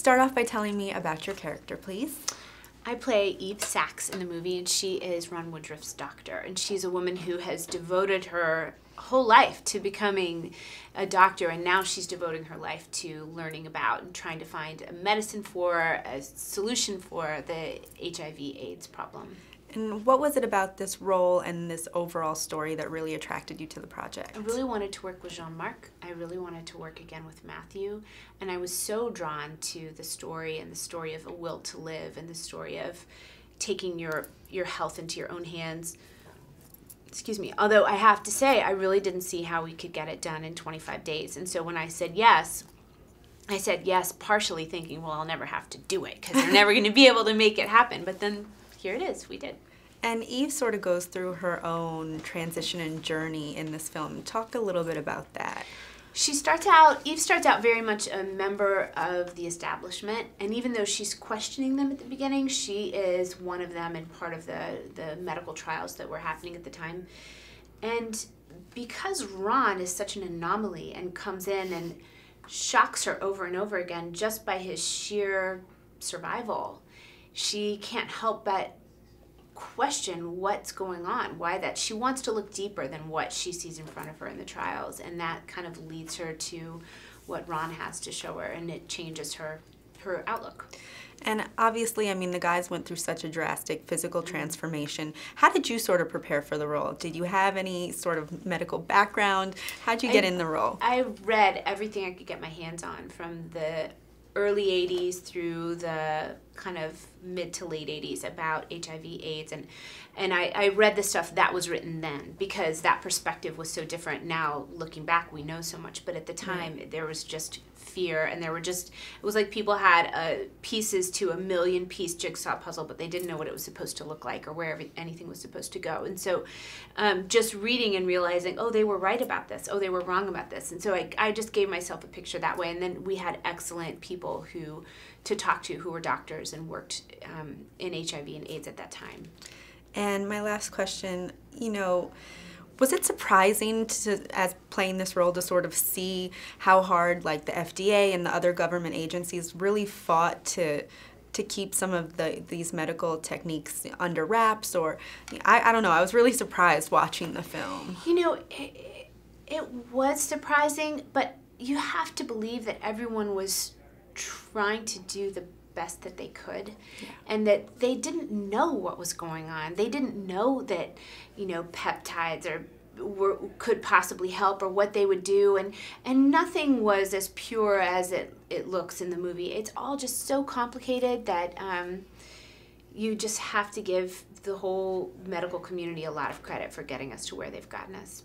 start off by telling me about your character, please? I play Eve Sachs in the movie, and she is Ron Woodruff's doctor. And she's a woman who has devoted her whole life to becoming a doctor, and now she's devoting her life to learning about and trying to find a medicine for, a solution for the HIV/AIDS problem. And what was it about this role and this overall story that really attracted you to the project? I really wanted to work with Jean-Marc. I really wanted to work again with Matthew. And I was so drawn to the story and the story of a will to live and the story of taking your health into your own hands. Excuse me. Although I have to say, I really didn't see how we could get it done in 25 days. And so when I said yes partially thinking, well, I'll never have to do it because they're never going to be able to make it happen. But then here it is. We did. And Eve sort of goes through her own transition and journey in this film. Talk a little bit about that. Eve starts out very much a member of the establishment, and even though she's questioning them at the beginning, she is one of them and part of the medical trials that were happening at the time. And because Ron is such an anomaly and comes in and shocks her over and over again just by his sheer survival, she can't help but question what's going on, why that. She wants to look deeper than what she sees in front of her in the trials, and that kind of leads her to what Ron has to show her, and it changes her outlook. And obviously, I mean, the guys went through such a drastic physical transformation. How did you sort of prepare for the role? Did you have any sort of medical background? How'd you get in the role? I read everything I could get my hands on from the early 80s through the kind of mid to late 80s about HIV/AIDS, and I read the stuff that was written then because that perspective was so different. Now looking back, we know so much, but at the time there was just fear, and it was like people had pieces to a million-piece jigsaw puzzle, but they didn't know what it was supposed to look like or where anything was supposed to go. And so just reading and realizing, oh, they were right about this, oh, they were wrong about this. And so I just gave myself a picture that way, and then we had excellent people to talk to who were doctors and worked in HIV and AIDS at that time. And my last question, you know, was it surprising as playing this role to sort of see how hard like the FDA and the other government agencies really fought to keep some of these medical techniques under wraps? Or I don't know, I was really surprised watching the film. You know, it was surprising, but you have to believe that everyone was trying to do the best that they could, and that they didn't know what was going on. They didn't know that, you know, peptides could possibly help or what they would do, and nothing was as pure as it looks in the movie. It's all just so complicated that you just have to give the whole medical community a lot of credit for getting us to where they've gotten us.